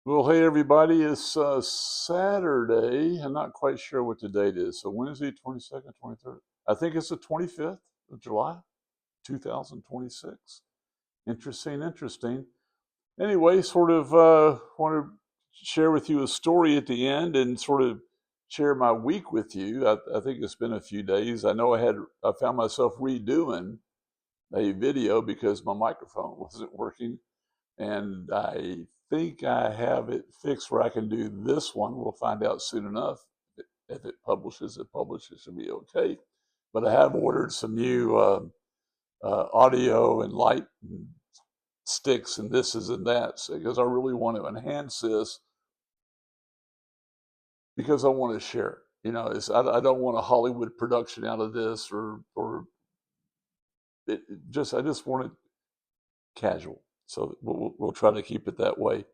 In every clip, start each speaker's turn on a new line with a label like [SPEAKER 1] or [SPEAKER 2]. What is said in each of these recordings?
[SPEAKER 1] Well, hey everybody, it's Saturday. I'm not quite sure what the date is. So Wednesday, 22nd, 23rd. I think it's the 25th of July, 2026. Interesting, interesting. Anyway, sort of want to share with you a story at the end and sort of share my week with you. I think it's been a few days. I found myself redoing a video because my microphone wasn't working, and I think I have it fixed where I can do this one. We'll find out soon enough. If it publishes, it publishes, should be okay. But I have ordered some new audio and light and sticks and this is and that, because I really want to enhance this, because I want to share it. I don't want a Hollywood production out of this, or I just want it casual. So we'll try to keep it that way.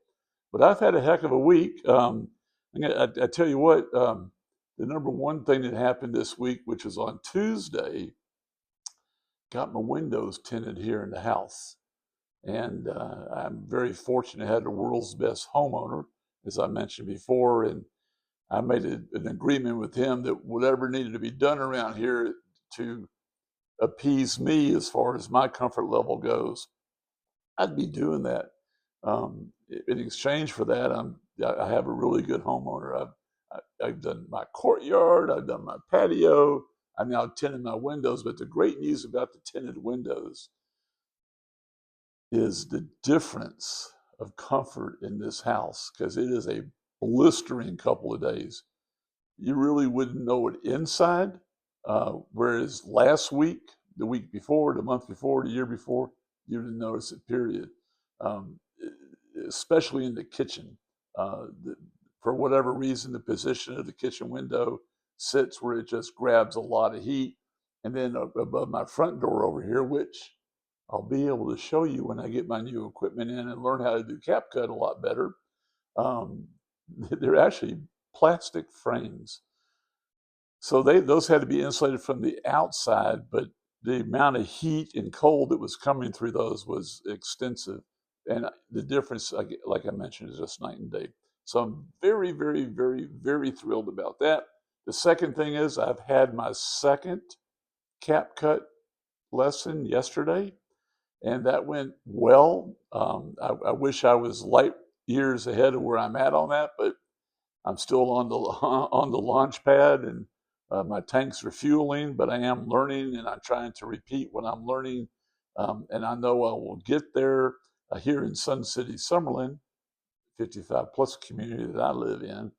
[SPEAKER 1] But I've had a heck of a week. I tell you what, the number one thing that happened this week, which was on Tuesday, got my windows tinted here in the house. And I'm very fortunate. I had the world's best homeowner, as I mentioned before. And I made an agreement with him that whatever needed to be done around here to appease me as far as my comfort level goes, I'd be doing that. In exchange for that, I have a really good homeowner. I've done my courtyard, I've done my patio, I've now tinted my windows. But the great news about the tinted windows is the difference of comfort in this house, because it is a blistering couple of days. You really wouldn't know it inside, whereas last week, the week before, the month before, the year before, you didn't notice it, period. Um, Especially in the kitchen. For whatever reason, the position of the kitchen window sits where it just grabs a lot of heat. And then above my front door over here, which I'll be able to show you when I get my new equipment in and learn how to do CapCut a lot better. Um, they're actually plastic frames, so those had to be insulated from the outside, but the amount of heat and cold that was coming through those was extensive. And the difference, like I mentioned, is just night and day. So I'm very, very, very, very thrilled about that. The second thing is I've had my second CapCut lesson yesterday, and that went well. I wish I was light years ahead of where I'm at on that, but I'm still on the on the launch pad, and my tanks are fueling. But I am learning, and I'm trying to repeat what I'm learning. And I know I will get there here in Sun City, Summerlin, 55 plus community that I live in.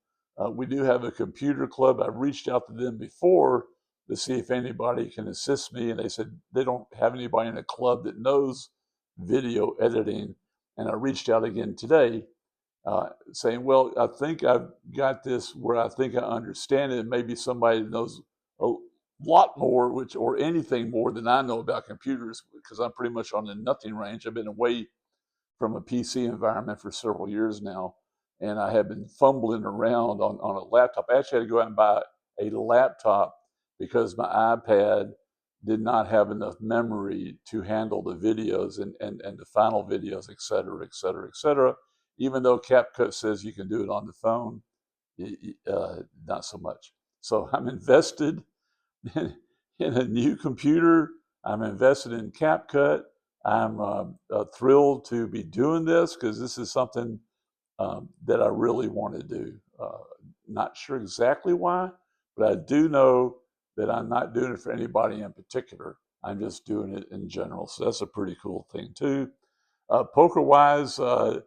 [SPEAKER 1] We do have a computer club. I've reached out to them before to see if anybody can assist me, and they said they don't have anybody in a club that knows video editing. And I reached out again today, saying, "Well, I think I've got this where I think I understand it. Maybe somebody knows a lot more, or anything more than I know about computers, because I'm pretty much on the nothing range. I've been away from a PC environment for several years now, and I have been fumbling around on a laptop. I actually had to go out and buy a laptop because my iPad did not have enough memory to handle the videos and the final videos, et cetera, et cetera, et cetera. Even though CapCut says you can do it on the phone, not so much. So I'm invested in, in a new computer. I'm invested in CapCut. I'm thrilled to be doing this, because this is something that I really want to do. Not sure exactly why, but I do know that I'm not doing it for anybody in particular. I'm just doing it in general. So that's a pretty cool thing too. Poker wise, the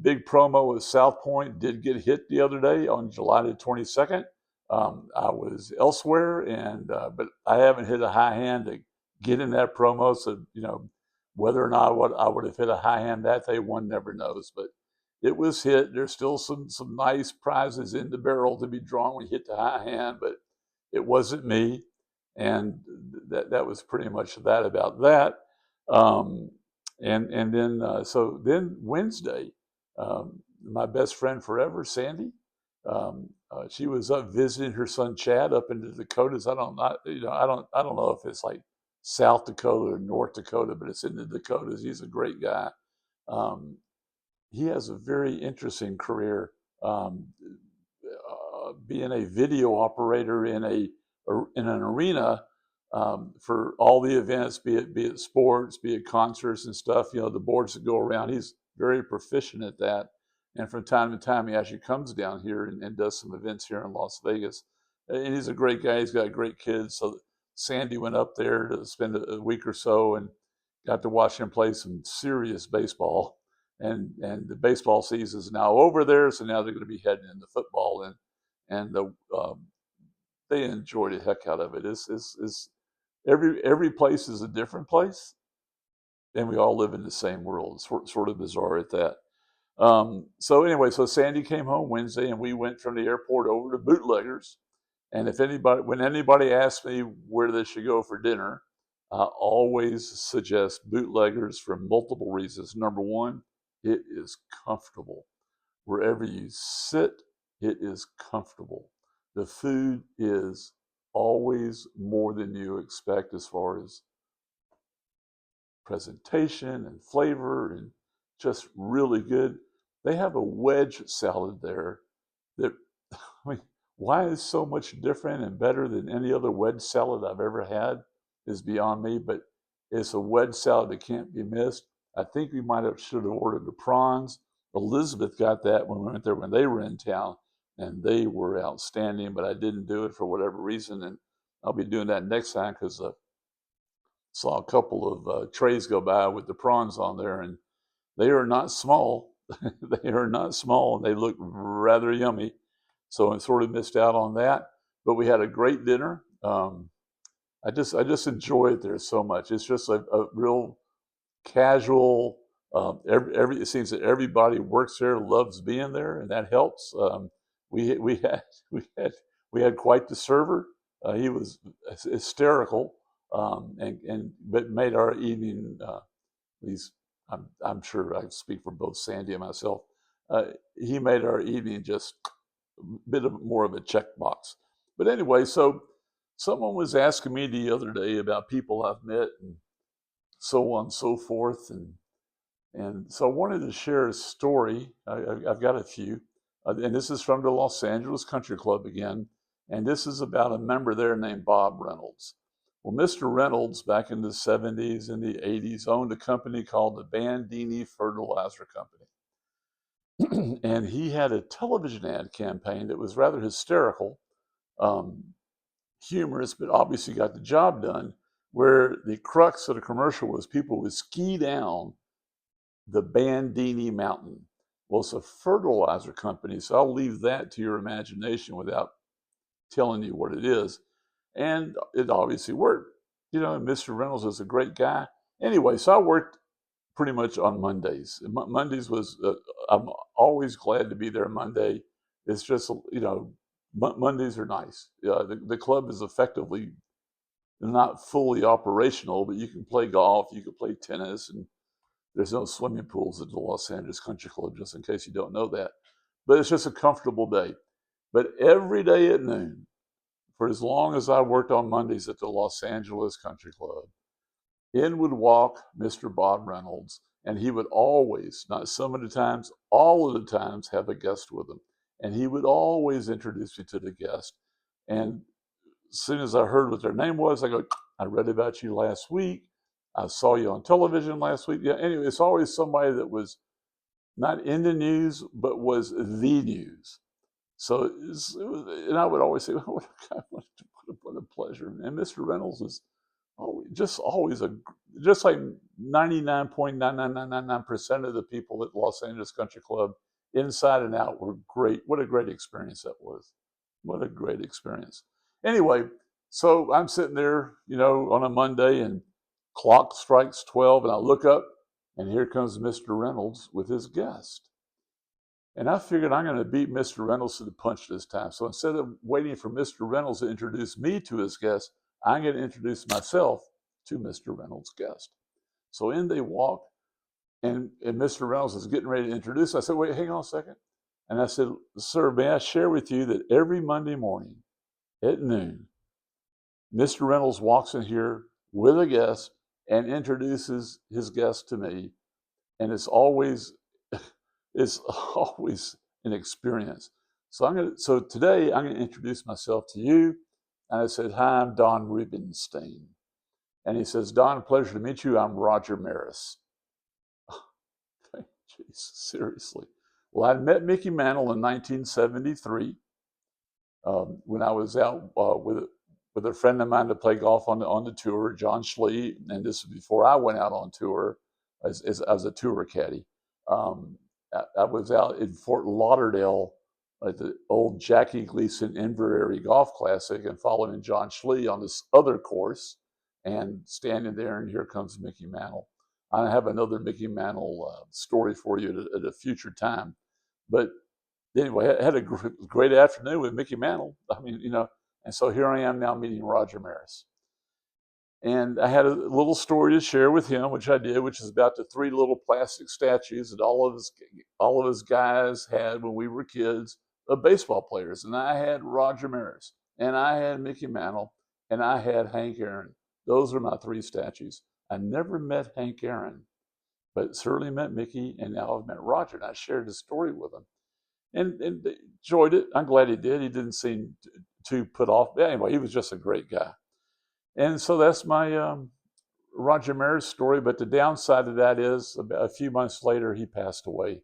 [SPEAKER 1] big promo with South Point did get hit the other day on July the 22nd. I was elsewhere, and but I haven't hit a high hand to get in that promo. So whether or not what I would have hit a high hand that day, one never knows. But it was hit. There's still some nice prizes in the barrel to be drawn when you hit the high hand, but it wasn't me, and that was pretty much that about that. Um, and then then Wednesday, my best friend forever, Sandy, she was up visiting her son Chad up in the Dakotas. I don't know if it's like South Dakota or North Dakota, but it's in the Dakotas. He's a great guy. Um, he has a very interesting career, being a video operator in an arena, for all the events, be it sports, be it concerts and stuff. The boards that go around. He's very proficient at that, and from time to time, he actually comes down here and does some events here in Las Vegas. And he's a great guy. He's got great kids. So Sandy went up there to spend a week or so and got to watch him play some serious baseball. And the baseball season is now over there, so now they're going to be heading into football, and they enjoy the heck out of it. It's every place is a different place, and we all live in the same world. It's sort of bizarre at that. So anyway, so Sandy came home Wednesday, and we went from the airport over to Bootleggers. And when anybody asks me where they should go for dinner, I always suggest Bootleggers for multiple reasons. Number one, it is comfortable. Wherever you sit, it is comfortable. The food is always more than you expect as far as presentation and flavor, and just really good. They have a wedge salad there that, I mean, why it's so much different and better than any other wedge salad I've ever had is beyond me, but it's a wedge salad that can't be missed. I think we should have ordered the prawns. Elizabeth got that when we went there when they were in town, and they were outstanding, but I didn't do it for whatever reason, and I'll be doing that next time because saw a couple of trays go by with the prawns on there, and they are not small. They are not small, and they look rather yummy. So I sort of missed out on that, but we had a great dinner. I just enjoy it there so much. It's just a real casual. It seems that everybody works there, loves being there, and that helps. We had we had we had quite the server. He was hysterical, and but made our evening. At least I'm sure I speak for both Sandy and myself. He made our evening just a bit more of a checkbox. But anyway, so someone was asking me the other day about people I've met and so on and so forth, and so I wanted to share a story. I've got a few, and this is from the Los Angeles Country Club again, and this is about a member there named Bob Reynolds. Well, Mr. Reynolds, back in the 70s and the 80s, owned a company called the Bandini Fertilizer Company. And he had a television ad campaign that was rather hysterical, um, humorous, but obviously got the job done, where the crux of the commercial was people would ski down the Bandini Mountain. Well, it's a fertilizer company, so I'll leave that to your imagination without telling you what it is. And it obviously worked. Mr. Reynolds is a great guy. Anyway, so I worked pretty much on Mondays. Mondays was, I'm always glad to be there Monday. It's just, Mondays are nice. The club is effectively not fully operational, but you can play golf, you can play tennis, and there's no swimming pools at the Los Angeles Country Club, just in case you don't know that. But it's just a comfortable day. But every day at noon, for as long as I worked on Mondays at the Los Angeles Country Club, in would walk Mr. Bob Reynolds, and he would always, not some of the times, all of the times, have a guest with him. And he would always introduce me to the guest. And as soon as I heard what their name was, I go, I read about you last week. I saw you on television last week. Yeah, anyway, it's always somebody that was not in the news, but was the news. So and I would always say, what a pleasure. And Mr. Reynolds is just always just like 99.99999% of the people at Los Angeles Country Club, inside and out, were great. What a great experience that was. What a great experience. Anyway, so I'm sitting there, on a Monday, and clock strikes 12, and I look up, and here comes Mr. Reynolds with his guest. And I figured I'm going to beat Mr. Reynolds to the punch this time. So instead of waiting for Mr. Reynolds to introduce me to his guest, I'm going to introduce myself to Mr. Reynolds' guest. So in they walk, and Mr. Reynolds is getting ready to introduce. I said, wait, hang on a second. And I said, sir, may I share with you that every Monday morning at noon, Mr. Reynolds walks in here with a guest and introduces his guest to me. And it's always It's always an experience. So today I'm gonna introduce myself to you. And I said, "Hi, I'm Don Rubenstein." And he says, "Don, pleasure to meet you. I'm Roger Maris." Jeez, seriously. Well, I met Mickey Mantle in 1973 when I was out with a friend of mine to play golf on the tour, John Schlee, and this was before I went out on tour as a tour caddy. I was out in Fort Lauderdale at the old Jackie Gleason Inverary Golf Classic and following John Schlee on this other course and standing there, and here comes Mickey Mantle. I have another Mickey Mantle story for you at a future time. But anyway, I had a great afternoon with Mickey Mantle. I mean, and so here I am now meeting Roger Maris. And I had a little story to share with him, which I did, which is about the three little plastic statues that all of his guys had when we were kids of baseball players. And I had Roger Maris, and I had Mickey Mantle, and I had Hank Aaron. Those are my three statues. I never met Hank Aaron, but certainly met Mickey, and now I've met Roger, and I shared the story with him. And enjoyed it. I'm glad he did. He didn't seem too put off. But anyway, he was just a great guy. And so that's my Roger Maris story. But the downside of that is, about a few months later, he passed away.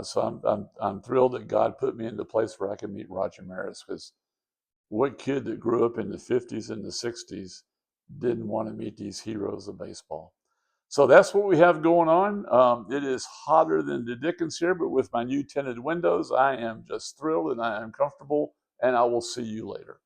[SPEAKER 1] So I'm thrilled that God put me in the place where I can meet Roger Maris, because what kid that grew up in the 50s and the 60s didn't want to meet these heroes of baseball? So that's what we have going on. It is hotter than the Dickens here, but with my new tinted windows, I am just thrilled and I am comfortable, and I will see you later.